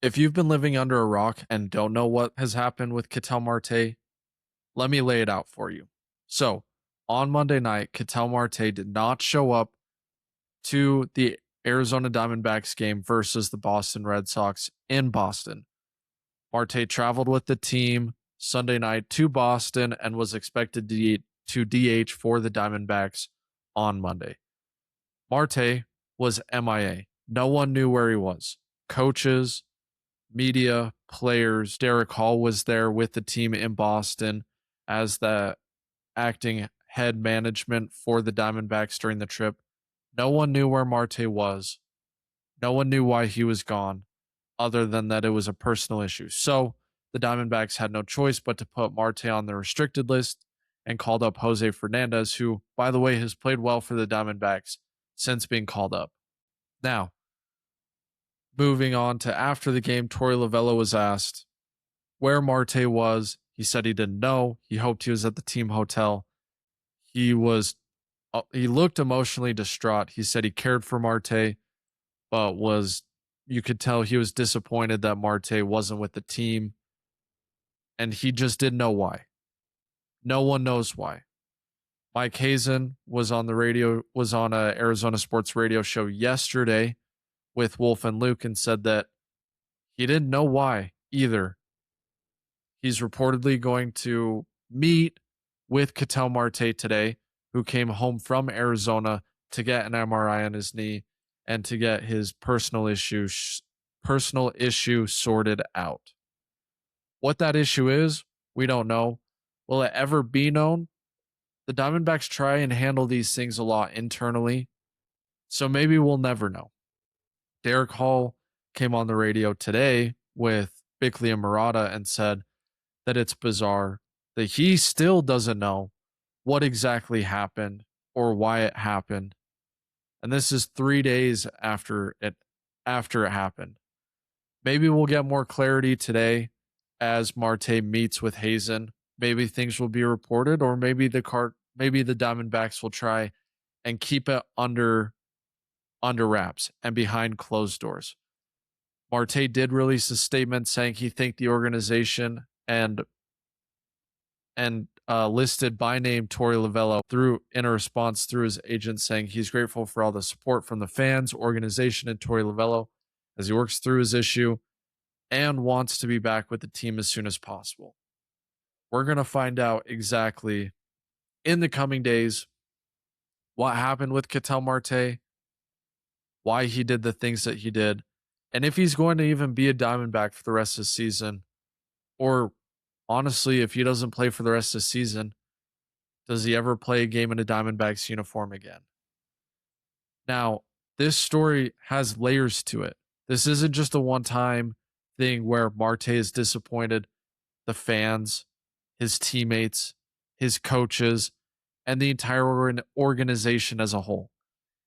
If you've been living under a rock and don't know what has happened with Ketel Marte, let me lay it out for you. So, on Monday night, Ketel Marte did not show up to the Arizona Diamondbacks game versus the Boston Red Sox in Boston. Marte traveled with the team Sunday night to Boston and was expected to DH for the Diamondbacks on Monday. Marte was MIA. No one knew where he was. Coaches, media, players. Derek Hall was there with the team in Boston as the acting head management for the Diamondbacks during the trip. No one knew where Marte was. No one knew why he was gone, other than that it was a personal issue. So the Diamondbacks had no choice but to put Marte on the restricted list and called up Jose Fernandez, who, by the way, has played well for the Diamondbacks since being called up. Now, moving on to after the game, Torey Lovullo was asked where Marte was. He said he didn't know. He hoped he was at the team hotel. He looked emotionally distraught. He said he cared for Marte, but you could tell he was disappointed that Marte wasn't with the team. And he just didn't know why. No one knows why. Mike Hazen was on a Arizona sports radio show yesterday with Wolf and Luke and said that he didn't know why either. He's reportedly going to meet with Ketel Marte today, who came home from Arizona to get an MRI on his knee and to get his personal issue sorted out. What that issue is, we don't know. Will it ever be known? The Diamondbacks try and handle these things a lot internally, so maybe we'll never know. Derek Hall came on the radio today with Bickley and Murata and said that it's bizarre that he still doesn't know what exactly happened or why it happened. And this is 3 days after it happened. Maybe we'll get more clarity today as Marte meets with Hazen. Maybe things will be reported, or maybe the Diamondbacks will try and keep it under wraps and behind closed doors. Marte did release a statement saying he thanked the organization and listed by name Torey Lovullo in a response through his agent, saying he's grateful for all the support from the fans, organization, and Torey Lovullo as he works through his issue and wants to be back with the team as soon as possible. We're going to find out exactly in the coming days what happened with Ketel Marte, why he did the things that he did, and if he's going to even be a Diamondback for the rest of the season, or honestly, if he doesn't play for the rest of the season, does he ever play a game in a Diamondbacks uniform again? Now, this story has layers to it. This isn't just a one-time thing where Marte is disappointed the fans, his teammates, his coaches, and the entire organization as a whole.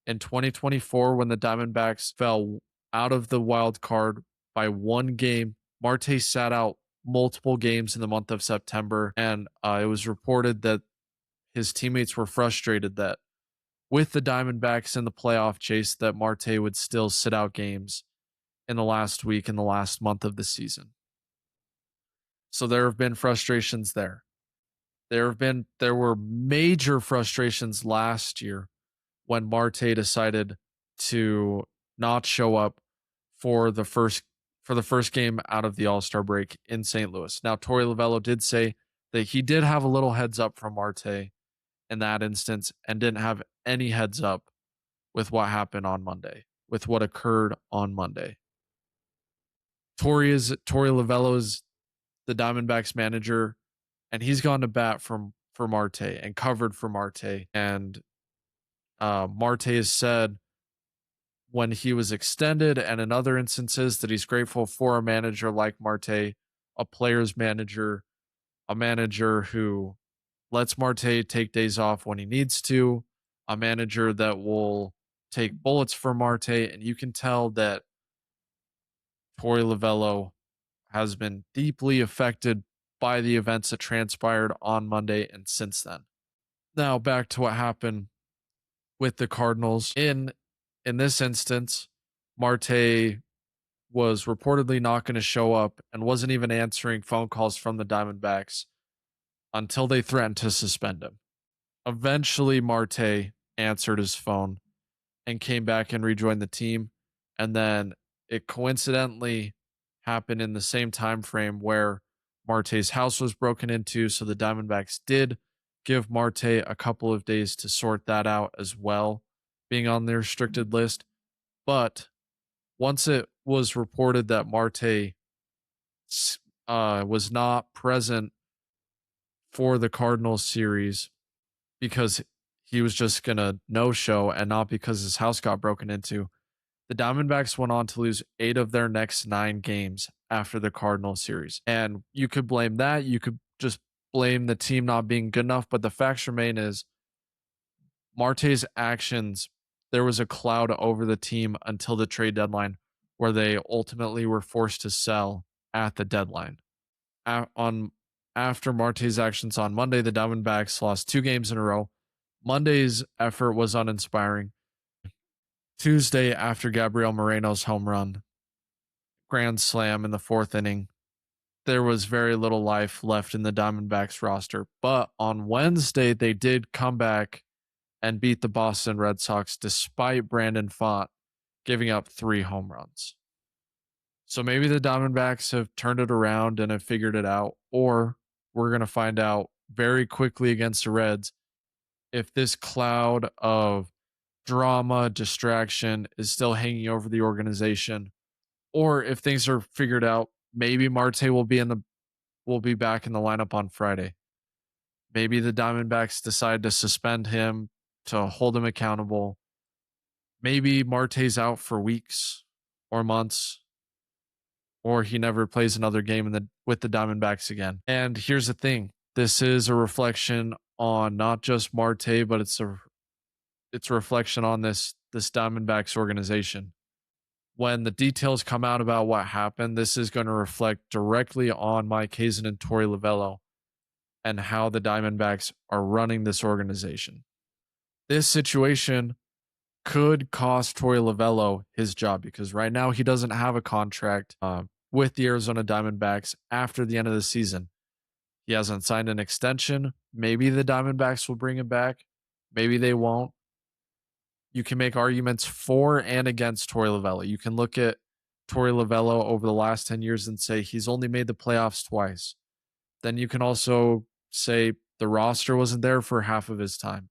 In 2024, when the Diamondbacks fell out of the wild card by one game, Marte sat out multiple games in the month of September, and it was reported that his teammates were frustrated that with the Diamondbacks in the playoff chase, that Marte would still sit out games in the last week, in the last month of the season. So there have been frustrations there. There were major frustrations last year when Marte decided to not show up for the first game out of the All-Star break in St. Louis. Now, Torey Lovullo did say that he did have a little heads up from Marte in that instance and didn't have any heads up with what happened on Monday, with what occurred on Monday. Torey Lovullo is the Diamondbacks manager, and he's gone to bat for Marte and covered for Marte. And Marte has said when he was extended and in other instances that he's grateful for a manager like Marte, a player's manager, a manager who lets Marte take days off when he needs to, a manager that will take bullets for Marte. And you can tell that Torey Lovullo has been deeply affected by the events that transpired on Monday and since then. Now back to what happened with the Cardinals. In this instance, Marte was reportedly not going to show up and wasn't even answering phone calls from the Diamondbacks until they threatened to suspend him. Eventually, Marte answered his phone and came back and rejoined the team. And then it coincidentally happened in the same time frame where Marte's house was broken into. So the Diamondbacks did give Marte a couple of days to sort that out as well, being on their restricted list. But once it was reported that Marte was not present for the Cardinals series because he was just going to no show and not because his house got broken into, the Diamondbacks went on to lose 8 of their next 9 games after the Cardinals series. And you could blame that. You could just blame the team not being good enough. But the facts remain is Marte's actions, there was a cloud over the team until the trade deadline where they ultimately were forced to sell at the deadline. After Marte's actions on Monday, the Diamondbacks lost 2 games in a row. Monday's effort was uninspiring. Tuesday, after Gabriel Moreno's home run, grand slam in the 4th inning, there was very little life left in the Diamondbacks roster. But on Wednesday, they did come back and beat the Boston Red Sox despite Brandon Pfaadt giving up 3 home runs. So maybe the Diamondbacks have turned it around and have figured it out, or we're going to find out very quickly against the Reds if this cloud of drama, distraction is still hanging over the organization, or if things are figured out, maybe Marte will be back in the lineup on Friday. Maybe the Diamondbacks decide to suspend him to hold him accountable. Maybe Marte's out for weeks or months, or he never plays another game with the Diamondbacks again. And here's the thing. This is a reflection on not just Marte, but it's a reflection on this Diamondbacks organization. When the details come out about what happened, this is going to reflect directly on Mike Hazen and Torey Lovullo and how the Diamondbacks are running this organization. This situation could cost Torey Lovullo his job because right now he doesn't have a contract with the Arizona Diamondbacks after the end of the season. He hasn't signed an extension. Maybe the Diamondbacks will bring him back. Maybe they won't. You can make arguments for and against Torey Lovullo. You can look at Torey Lovullo over the last 10 years and say he's only made the playoffs twice. Then you can also say the roster wasn't there for half of his time.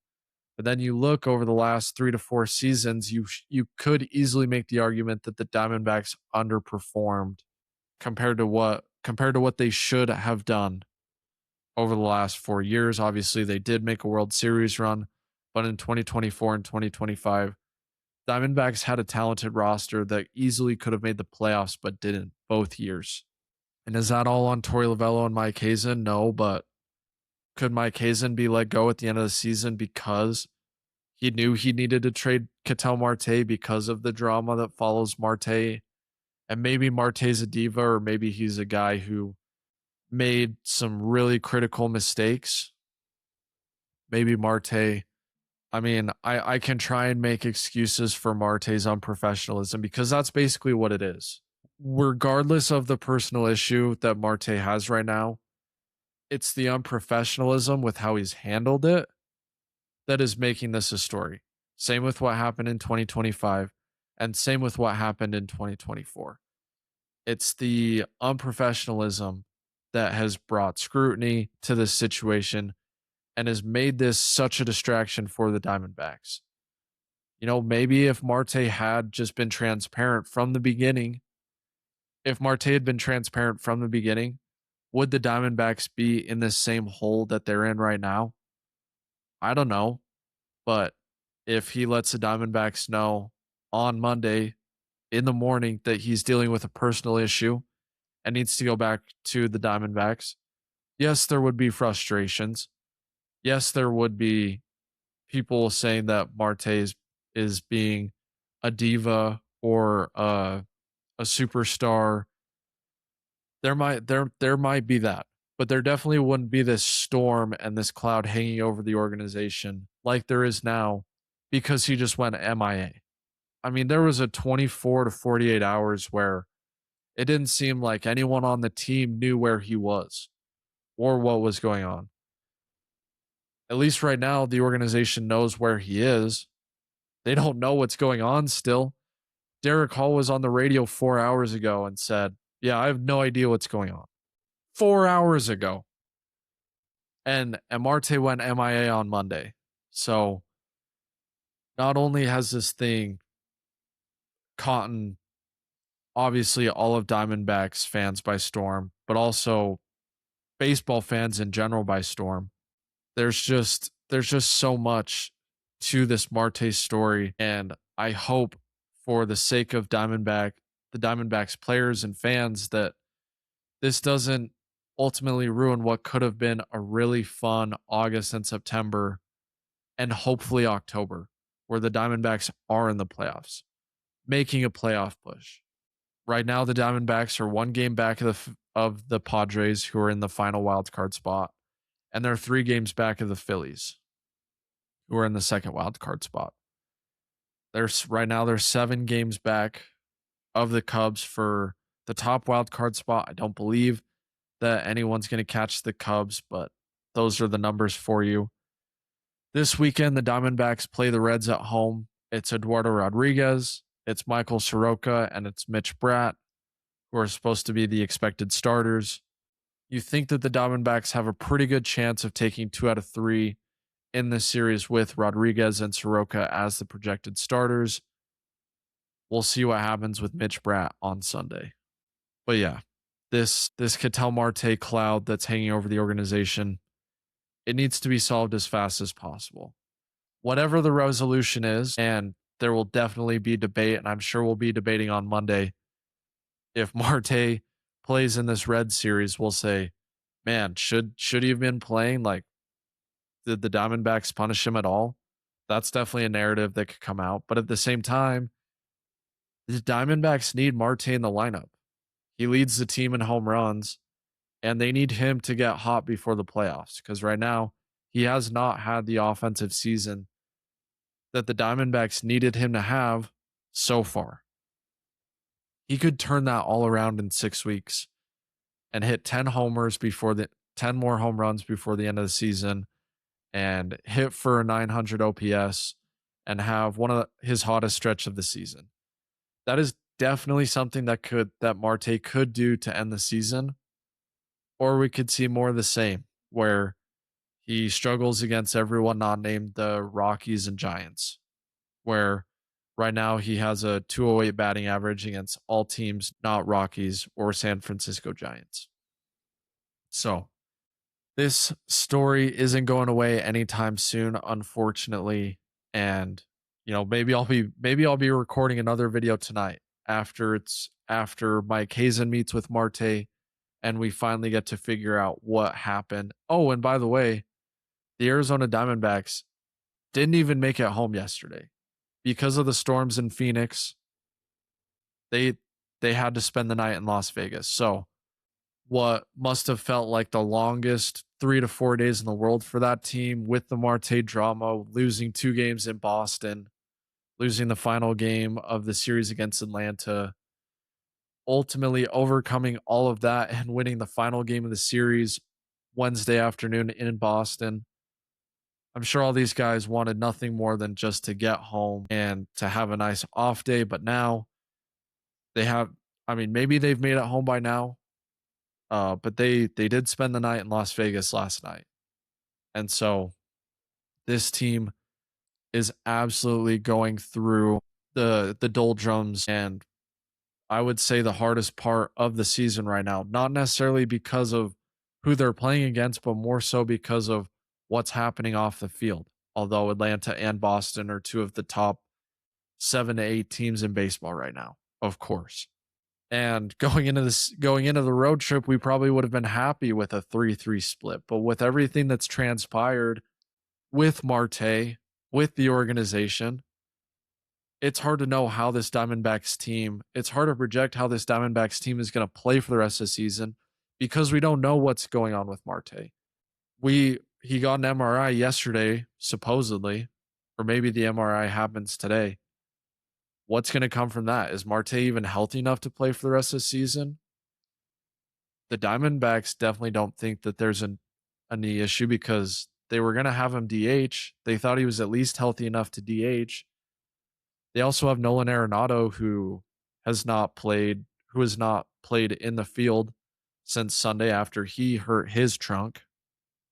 But then you look over the last 3 to 4 seasons, you could easily make the argument that the Diamondbacks underperformed compared to what they should have done over the last 4 years. Obviously, they did make a World Series run, but in 2024 and 2025, Diamondbacks had a talented roster that easily could have made the playoffs, but didn't both years. And is that all on Torey Lovullo and Mike Hazen? No, but could Mike Hazen be let go at the end of the season because he knew he needed to trade Ketel Marte because of the drama that follows Marte? And maybe Marte's a diva, or maybe he's a guy who made some really critical mistakes. Maybe Marte, I mean, I can try and make excuses for Marte's unprofessionalism because that's basically what it is. Regardless of the personal issue that Marte has right now, it's the unprofessionalism with how he's handled it that is making this a story. Same with what happened in 2025 and same with what happened in 2024. It's the unprofessionalism that has brought scrutiny to this situation and has made this such a distraction for the Diamondbacks. You know, maybe if Marte had just been transparent from the beginning, if Marte had been transparent from the beginning, would the Diamondbacks be in this same hole that they're in right now? I don't know. But if he lets the Diamondbacks know on Monday in the morning that he's dealing with a personal issue and needs to go back to the Diamondbacks, yes, there would be frustrations. Yes, there would be people saying that Marte is being a diva or a superstar. There might be that, but there definitely wouldn't be this storm and this cloud hanging over the organization like there is now because he just went MIA. I mean, there was a 24 to 48 hours where It didn't seem like anyone on the team knew where he was or what was going on. At least right now, the organization knows where he is. They don't know what's going on still. Derek Hall was on the radio 4 hours ago and said, "Yeah, I have no idea what's going on." 4 hours ago. And Marte went MIA on Monday. So not only has this thing caught obviously all of Diamondbacks fans by storm, but also baseball fans in general by storm. There's just so much to this Marte story, and I hope for the sake of the Diamondbacks players and fans that this doesn't ultimately ruin what could have been a really fun August and September and hopefully October, where the Diamondbacks are in the playoffs, making a playoff push. Right now, the Diamondbacks are one game back of the Padres, who are in the final wild card spot, and they're 3 games back of the Phillies, who are in the second wild card spot. Right now they're 7 games back of the Cubs for the top wild card spot. I don't believe that anyone's going to catch the Cubs, but those are the numbers for you. This weekend, the Diamondbacks play the Reds at home. It's Eduardo Rodriguez, it's Michael Soroka, and it's Mitch Bratt, who are supposed to be the expected starters. You think that the Diamondbacks have a pretty good chance of taking 2 out of 3 in this series with Rodriguez and Soroka as the projected starters. We'll see what happens with Mitch Bratt on Sunday. But yeah, this Ketel Marte cloud that's hanging over the organization, it needs to be solved as fast as possible. Whatever the resolution is, and there will definitely be debate, and I'm sure we'll be debating on Monday. If Marte plays in this Red series, we'll say, man, should he have been playing? Like, did the Diamondbacks punish him at all? That's definitely a narrative that could come out. But at the same time, the Diamondbacks need Marte in the lineup. He leads the team in home runs, and they need him to get hot before the playoffs, because right now he has not had the offensive season that the Diamondbacks needed him to have so far. He could turn that all around in 6 weeks and hit 10 more home runs before the end of the season, and hit for a 900 OPS and have one of his hottest stretch of the season. That is definitely something that Marte could do to end the season. Or we could see more of the same, where he struggles against everyone not named the Rockies and Giants, where right now he has a 208 batting average against all teams not Rockies or San Francisco Giants. So this story isn't going away anytime soon, unfortunately. And maybe I'll be recording another video tonight after Mike Hazen meets with Marte and we finally get to figure out what happened. Oh, and by the way, the Arizona Diamondbacks didn't even make it home yesterday because of the storms in Phoenix. They had to spend the night in Las Vegas. So what must have felt like the longest 3 to 4 days in the world for that team, with the Marte drama, losing 2 games in Boston, losing the final game of the series against Atlanta, ultimately overcoming all of that and winning the final game of the series Wednesday afternoon in Boston. I'm sure all these guys wanted nothing more than just to get home and to have a nice off day, but now maybe they've made it home by now. But they did spend the night in Las Vegas last night. And so this team is absolutely going through the doldrums, and I would say the hardest part of the season right now, not necessarily because of who they're playing against, but more so because of what's happening off the field. Although Atlanta and Boston are 2 of the top 7 to 8 teams in baseball right now, of course. And going into the road trip, we probably would have been happy with a 3-3 split. But with everything that's transpired with Marte, with the organization, it's hard to know how this Diamondbacks team, it's hard to project how this Diamondbacks team is going to play for the rest of the season, because we don't know what's going on with Marte. He got an MRI yesterday, supposedly, or maybe the MRI happens today. what's going to come from that? Is Marte even healthy enough to play for the rest of the season? The Diamondbacks definitely don't think that there's a knee issue because they were going to have him DH. They thought he was at least healthy enough to DH. They also have Nolan Arenado, who has not played in the field since Sunday after he hurt his trunk,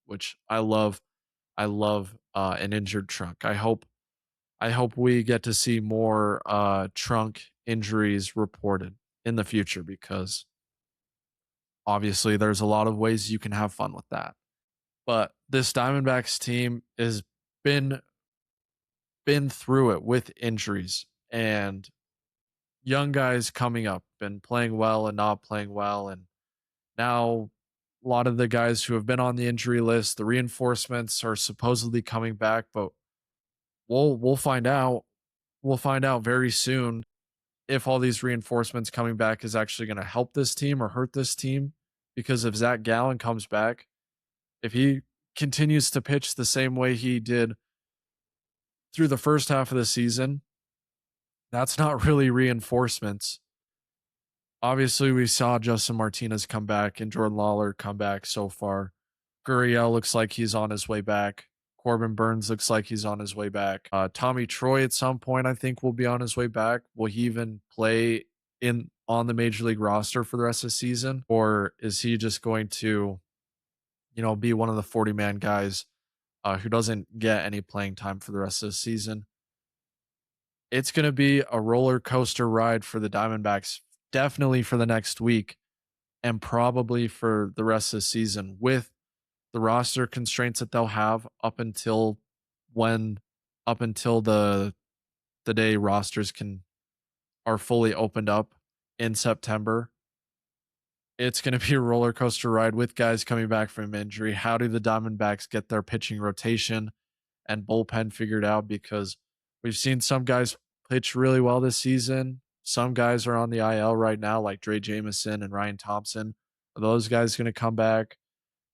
which I love. I love an injured trunk. I hope we get to see more trunk injuries reported in the future because obviously there's a lot of ways you can have fun with that. But this Diamondbacks team has been through it with injuries and young guys coming up and playing well and not playing well. And now a lot of the guys who have been on the injury list, the reinforcements are supposedly coming back, but we'll find out. We'll find out very soon if all these reinforcements coming back is actually going to help this team or hurt this team. Because if Zach Gallen comes back, if he continues to pitch the same way he did through the first half of the season, that's not really reinforcements. Obviously, we saw Justin Martinez come back and Jordan Lawler come back so far. Gurriel looks like he's on his way back. Corbin Burns looks like he's on his way back. Tommy Troy at some point I think will be on his way back. Will he even play on the major league roster for the rest of the season, or is he just going to, be one of the 40-man guys who doesn't get any playing time for the rest of the season? It's going to be a roller coaster ride for the Diamondbacks, definitely for the next week and probably for the rest of the season with the roster constraints that they'll have up until the day rosters are fully opened up in September. It's going to be a roller coaster ride with guys coming back from injury. How do the Diamondbacks get their pitching rotation and bullpen figured out? Because we've seen some guys pitch really well this season. Some guys are on the IL right now, like Dre Jameson and Ryan Thompson. Are those guys going to come back?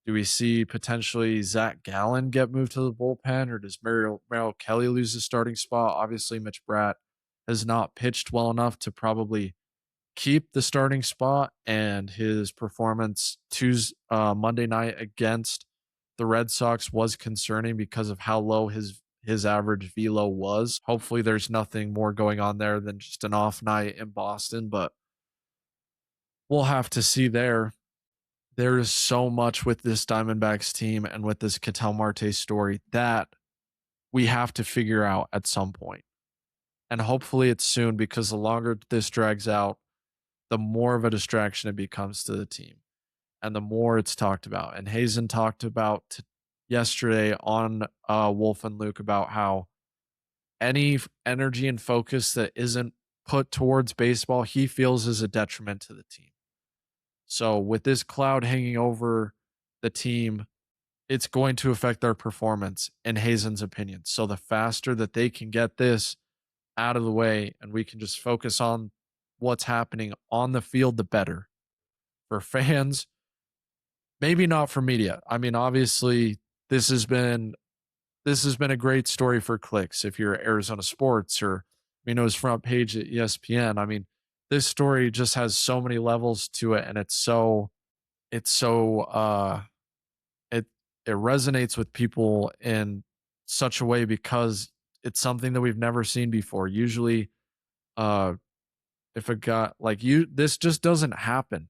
Do we see potentially Zach Gallen get moved to the bullpen, or does Merrill Kelly lose his starting spot? Obviously, Mitch Bratt has not pitched well enough to probably keep the starting spot, and his performance Monday night against the Red Sox was concerning because of how low his average velo was. Hopefully there's nothing more going on there than just an off night in Boston, but we'll have to see there. There is so much with this Diamondbacks team and with this Ketel Marte story that we have to figure out at some point. And hopefully it's soon, because the longer this drags out, the more of a distraction it becomes to the team and the more it's talked about. And Hazen talked about yesterday on Wolf and Luke about how any energy and focus that isn't put towards baseball, he feels is a detriment to the team. So with this cloud hanging over the team, it's going to affect their performance, in Hazen's opinion. So the faster that they can get this out of the way and we can just focus on what's happening on the field, the better. For fans, maybe not for media. I mean, obviously, this has been a great story for clicks. If you're Arizona Sports or his front page at ESPN, I mean, this story just has so many levels to it, and it resonates with people in such a way because it's something that we've never seen before. Usually, if a guy like you, this just doesn't happen.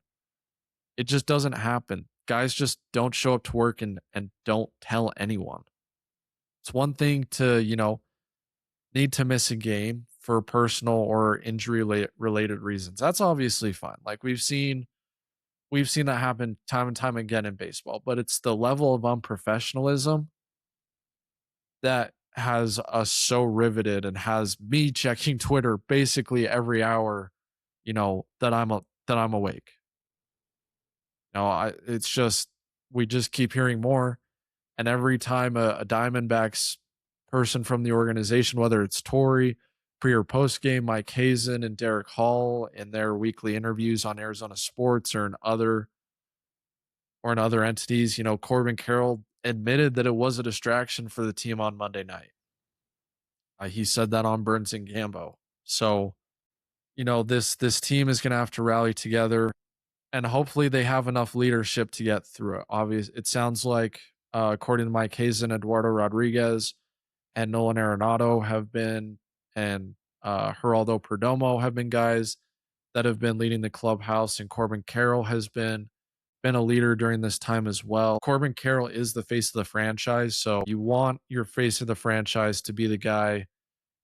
It just doesn't happen. Guys just don't show up to work and don't tell anyone. It's one thing to, need to miss a game for personal or injury related reasons. That's obviously fine. Like we've seen that happen time and time again in baseball, but it's the level of unprofessionalism that has us so riveted and has me checking Twitter basically every hour, that I'm awake. It's just, we just keep hearing more. And every time a Diamondbacks person from the organization, whether it's Torey, pre or post game, Mike Hazen and Derek Hall in their weekly interviews on Arizona Sports or in other entities, Corbin Carroll admitted that it was a distraction for the team on Monday night. He said that on Burns and Gambo. So this team is going to have to rally together, and hopefully they have enough leadership to get through it. Obviously, it sounds like, according to Mike Hazen, Eduardo Rodriguez and Nolan Arenado have been, and Geraldo Perdomo have been guys that have been leading the clubhouse, and Corbin Carroll has been a leader during this time as well. Corbin Carroll is the face of the franchise, so you want your face of the franchise to be the guy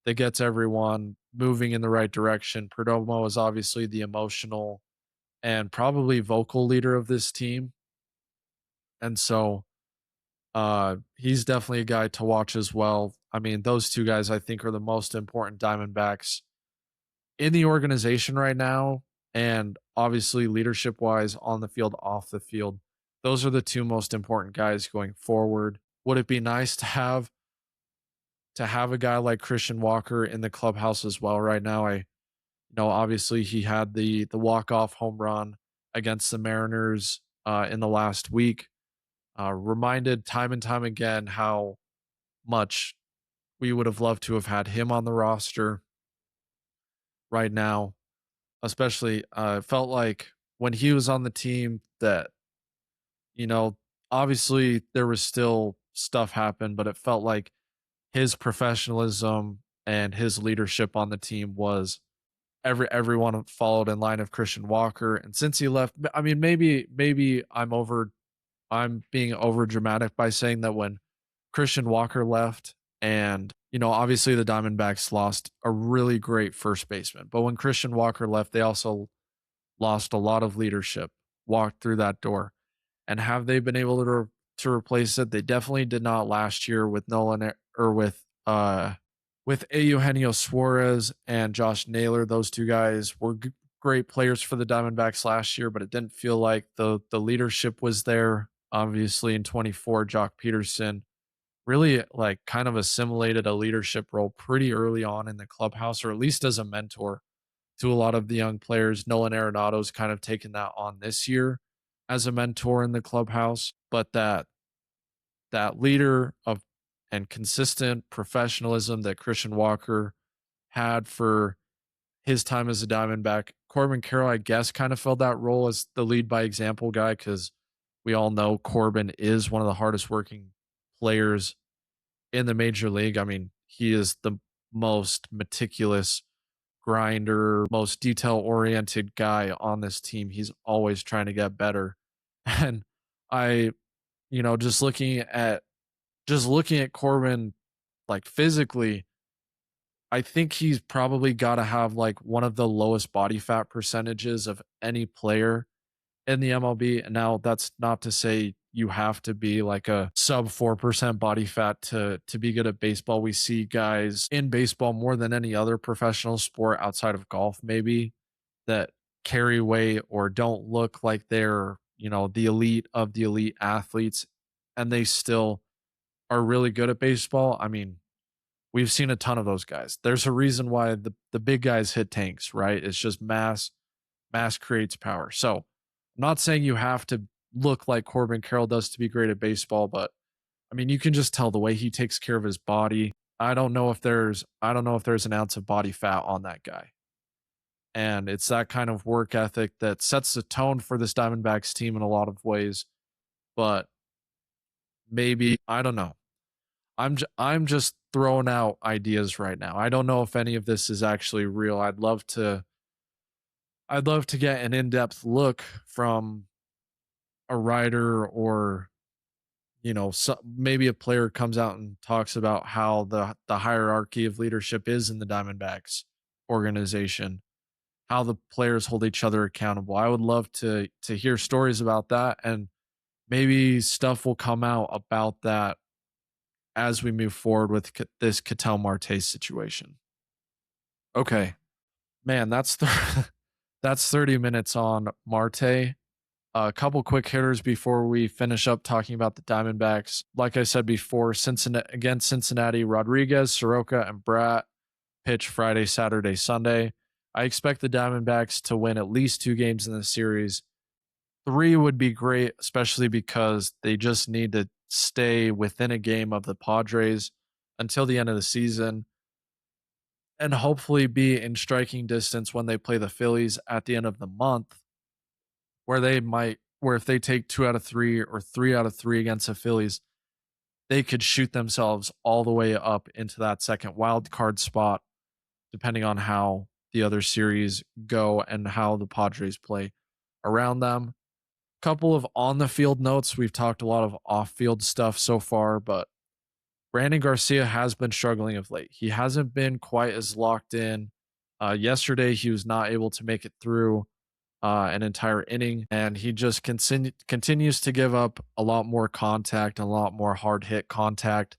that gets everyone moving in the right direction. Perdomo is obviously the emotional and probably vocal leader of this team. And so he's definitely a guy to watch as well. I mean, those two guys I think are the most important Diamondbacks in the organization right now, and obviously leadership wise on the field, off the field. Those are the two most important guys going forward. Would it be nice to have a guy like Christian Walker in the clubhouse as well right now? Obviously he had the walk-off home run against the Mariners in the last week. Reminded time and time again how much we would have loved to have had him on the roster right now. Especially, felt like when he was on the team that, you know, obviously there was still stuff happen, but it felt like his professionalism and his leadership on the team was everyone followed in line of Christian Walker. And since he left, I mean, maybe I'm being over dramatic by saying that when Christian Walker left, and obviously the Diamondbacks lost a really great first baseman, but when Christian Walker left, they also lost a lot of leadership, walked through that door. And have they been able to replace it? They definitely did not last year with Nolan or with Eugenio Suarez and Josh Naylor. Those two guys were great players for the Diamondbacks last year, but it didn't feel like the leadership was there. Obviously, in 24, Jock Peterson really like kind of assimilated a leadership role pretty early on in the clubhouse, or at least as a mentor to a lot of the young players. Nolan Arenado's kind of taken that on this year as a mentor in the clubhouse, but that leader of and consistent professionalism that Christian Walker had for his time as a Diamondback. Corbin Carroll, I guess, kind of filled that role as the lead by example guy, because we all know Corbin is one of the hardest working players in the major league. I mean, he is the most meticulous grinder, most detail oriented guy on this team. He's always trying to get better. And I, just looking at Corbin like physically, I think he's probably got to have like one of the lowest body fat percentages of any player in the MLB. And now that's not to say you have to be like a sub 4% body fat to be good at baseball. We see guys in baseball more than any other professional sport outside of golf, maybe, that carry weight or don't look like they're, the elite of the elite athletes, and they still are really good at baseball. I mean, we've seen a ton of those guys. There's a reason why the big guys hit tanks, right? It's just mass creates power. So I'm not saying you have to look like Corbin Carroll does to be great at baseball, but I mean, you can just tell the way he takes care of his body. I don't know if there's an ounce of body fat on that guy. And it's that kind of work ethic that sets the tone for this Diamondbacks team in a lot of ways. But maybe, I don't know. I'm just throwing out ideas right now. I don't know if any of this is actually real. I'd love to get an in-depth look from a writer, or maybe a player comes out and talks about how the hierarchy of leadership is in the Diamondbacks organization, how the players hold each other accountable. I would love to hear stories about that, and maybe stuff will come out about that as we move forward with this Ketel Marte situation. Okay, man, that's 30 minutes on Marte. A couple quick hitters before we finish up talking about the Diamondbacks. Like I said before, Cincinnati, Rodriguez, Soroka, and Bratt pitch Friday, Saturday, Sunday. I expect the Diamondbacks to win at least 2 games in the series. 3 would be great, especially because they just need to stay within a game of the Padres until the end of the season. and hopefully be in striking distance when they play the Phillies at the end of the month, where if they take 2 out of 3 or 3 out of 3 against the Phillies, they could shoot themselves all the way up into that second wild card spot, depending on how the other series go and how the Padres play around them. Couple of on the field notes. We've talked a lot of off field stuff so far, but Brandon Garcia has been struggling of late. He hasn't been quite as locked in. Yesterday, he was not able to make it through an entire inning, and he just continues to give up a lot more contact, a lot more hard hit contact.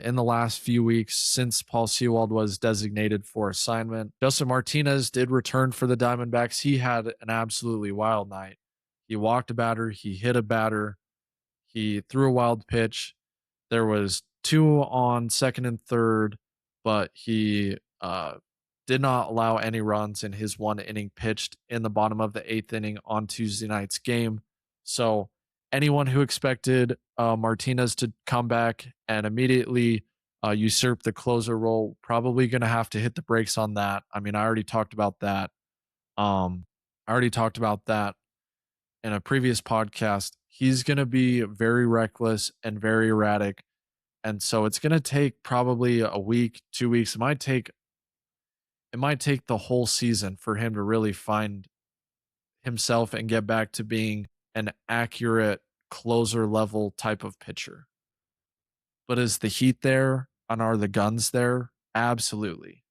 In the last few weeks since Paul Sewald was designated for assignment, Justin Martinez did return for the Diamondbacks. He had an absolutely wild night. He walked a batter, he hit a batter, he threw a wild pitch. There was 2 on second and third, but he did not allow any runs in his 1 inning pitched in the bottom of the 8th inning on Tuesday night's game. So anyone who expected Martinez to come back and immediately usurp the closer role probably going to have to hit the brakes on that. I mean, I already talked about that. I already talked about that in a previous podcast. He's going to be very reckless and very erratic. And so it's going to take probably a week, 2 weeks. It might take the whole season for him to really find himself and get back to being an accurate closer level type of pitcher. But is the heat there and are the guns there? Absolutely.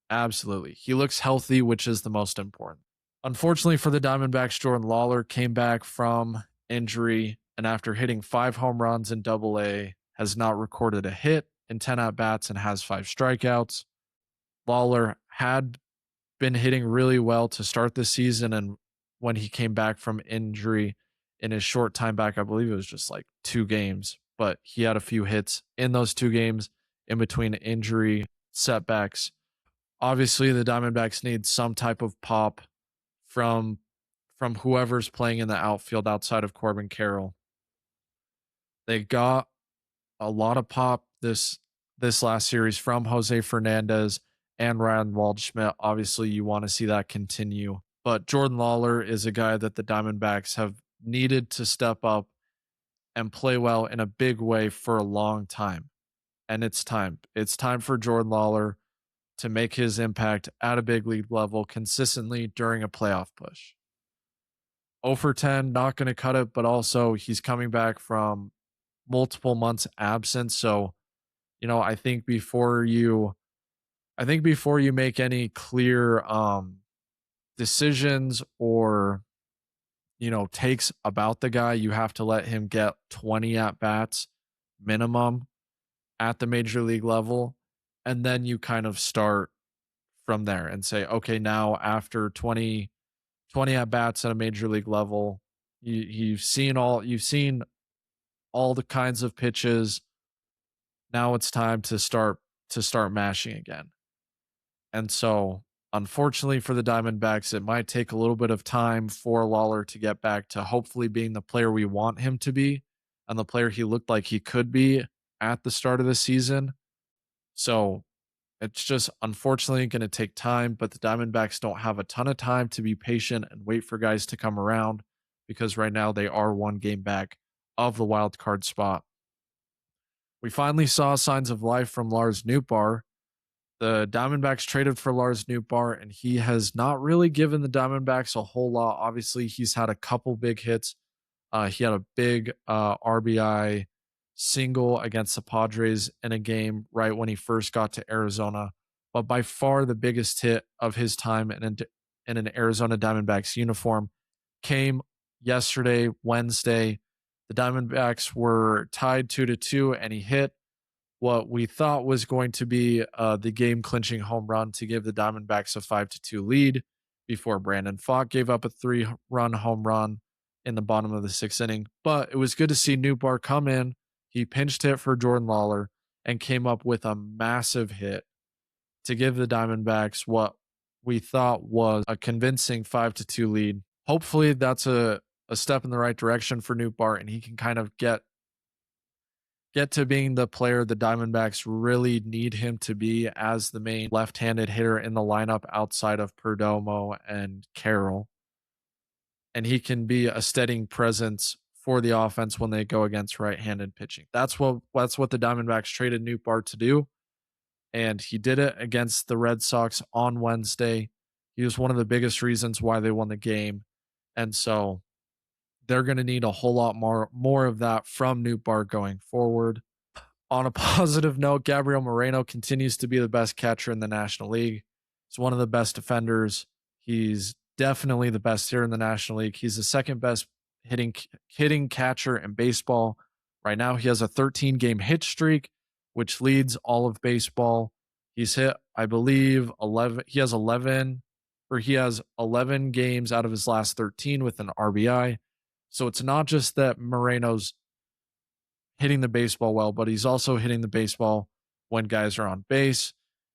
Absolutely. He looks healthy, which is the most important. Unfortunately for the Diamondbacks, Jordan Lawler came back from injury and after hitting 5 home runs in Double-A, has not recorded a hit in 10 at-bats and has 5 strikeouts. Lawler had been hitting really well to start the season, and when he came back from injury in his short time back, I believe it was just like 2 games, but he had a few hits in those 2 games in between injury setbacks. Obviously, the Diamondbacks need some type of pop from whoever's playing in the outfield outside of Corbin Carroll. They got a lot of pop this last series from Jose Fernandez and Ryan Waldschmidt. Obviously, you want to see that continue. But Jordan Lawler is a guy that the Diamondbacks have needed to step up and play well in a big way for a long time. And it's time. It's time for Jordan Lawler to make his impact at a big league level consistently during a playoff push. 0 for 10, not going to cut it, but also he's coming back from multiple months absence. So, I think before you make any clear decisions or takes about the guy, you have to let him get 20 at bats minimum at the major league level, and then you kind of start from there and say, okay, now after 20 at bats at a major league level, you've seen all the kinds of pitches. Now it's time to start mashing again. And so, unfortunately for the Diamondbacks, it might take a little bit of time for Lawler to get back to hopefully being the player we want him to be and the player he looked like he could be at the start of the season. So, it's just unfortunately going to take time, but the Diamondbacks don't have a ton of time to be patient and wait for guys to come around because right now they are 1 game back of the wild card spot. We finally saw signs of life from Lars Nootbaar. The Diamondbacks traded for Lars Nootbaar, and he has not really given the Diamondbacks a whole lot. Obviously, he's had a couple big hits. He had a big RBI single against the Padres in a game right when he first got to Arizona. But by far the biggest hit of his time in an Arizona Diamondbacks uniform came yesterday, Wednesday. The Diamondbacks were tied 2-2, and he hit what we thought was going to be the game-clinching home run to give the Diamondbacks a 5-2 lead before Brandon Pfaadt gave up a 3-run home run in the bottom of the 6th inning. But it was good to see Nootbaar come in. He pinched hit for Jordan Lawler and came up with a massive hit to give the Diamondbacks what we thought was a convincing 5-2 lead. Hopefully that's a step in the right direction for Nootbaar, and he can kind of get get to being the player the Diamondbacks really need him to be as the main left-handed hitter in the lineup outside of Perdomo and Carroll. And he can be a steadying presence for the offense when they go against right-handed pitching. That's what the Diamondbacks traded Nootbaar to do, and he did it against the Red Sox on Wednesday. He was one of the biggest reasons why they won the game, and so they're going to need a whole lot more of that from Nootbaar going forward. On a positive note, Gabriel Moreno continues to be the best catcher in the National League. He's one of the best defenders. He's definitely the best here in the National League. He's the second best hitting catcher in baseball. Right now, he has a 13-game hit streak, which leads all of baseball. He's hit, I believe, 11. He has 11 games out of his last 13 with an RBI. So it's not just that Moreno's hitting the baseball well, but he's also hitting the baseball when guys are on base.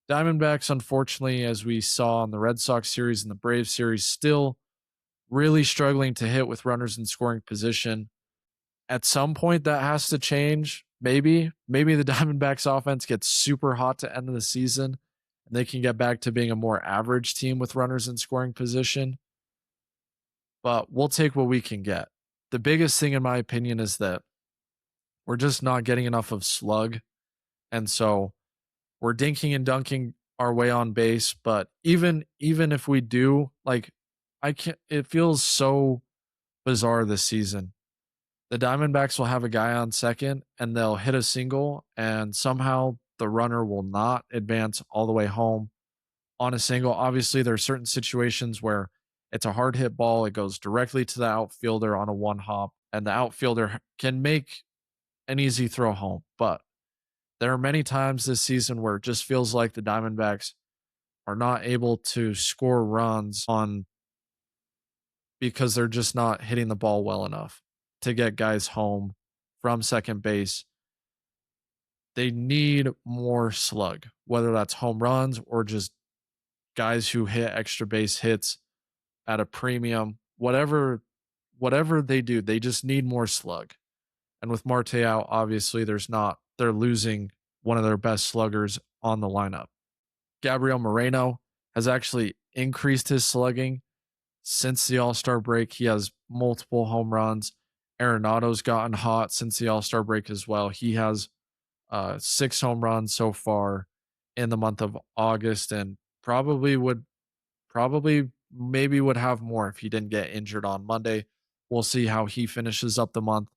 Diamondbacks, unfortunately, as we saw in the Red Sox series and the Braves series, still really struggling to hit with runners in scoring position. At some point, that has to change. Maybe the Diamondbacks offense gets super hot to end of the season and they can get back to being a more average team with runners in scoring position. But we'll take what we can get. The biggest thing, in my opinion, is that we're just not getting enough of slug. And so we're dinking and dunking our way on base. But even if we do, like, it feels so bizarre this season. The Diamondbacks will have a guy on second and they'll hit a single, and somehow the runner will not advance all the way home on a single. Obviously, there are certain situations where it's a hard hit ball. It goes directly to the outfielder on a one hop, and the outfielder can make an easy throw home. But there are many times this season where it just feels like the Diamondbacks are not able to score runs on because they're just not hitting the ball well enough to get guys home from second base. They need more slug, whether that's home runs or just guys who hit extra base hits at a premium. Whatever they do, they just need more slug. And with Marte out, obviously they're losing one of their best sluggers on the lineup. Gabriel Moreno has actually increased his slugging since the All-Star break. He has multiple home runs. Arenado's gotten hot since the All-Star break as well. He has 6 home runs so far in the month of August, and maybe would have more if he didn't get injured on Monday. We'll see how he finishes up the month.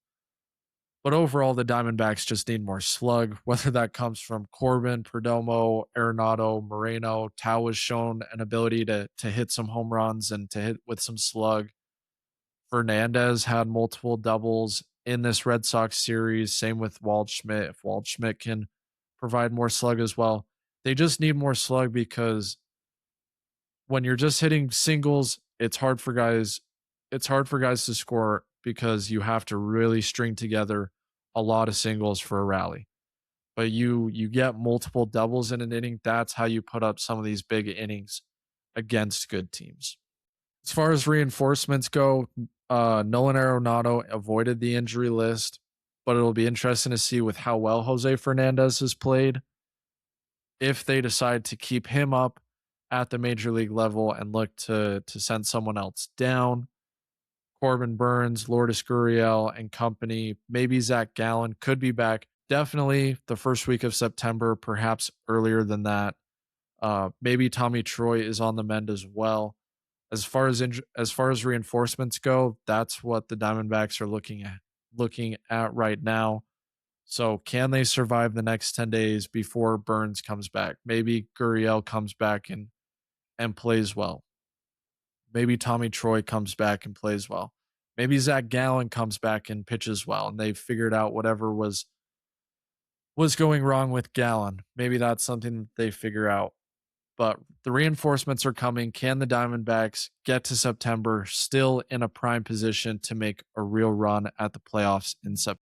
But overall, the Diamondbacks just need more slug, whether that comes from Corbin, Perdomo, Arenado, Moreno. Tao has shown an ability to hit some home runs and to hit with some slug. Fernandez had multiple doubles in this Red Sox series. Same with Waldschmidt. If Waldschmidt can provide more slug as well. They just need more slug because when you're just hitting singles, it's hard for guys to score because you have to really string together a lot of singles for a rally. But you get multiple doubles in an inning, that's how you put up some of these big innings against good teams. As far as reinforcements go, Nolan Arenado avoided the injury list, but it'll be interesting to see with how well Jose Fernandez has played if they decide to keep him up at the major league level and look to send someone else down. Corbin Burns, Lourdes Gurriel, and company. Maybe Zach Gallen could be back. Definitely the first week of September, perhaps earlier than that. Maybe Tommy Troy is on the mend as well. As far as reinforcements go, that's what the Diamondbacks are looking at right now. So can they survive the next 10 days before Burns comes back? Maybe Gurriel comes back and plays well. Maybe Tommy Troy comes back and plays well. Maybe Zach Gallen comes back and pitches well, and they've figured out whatever was going wrong with Gallen. Maybe that's something that they figure out. But the reinforcements are coming. Can the Diamondbacks get to September still in a prime position to make a real run at the playoffs in September?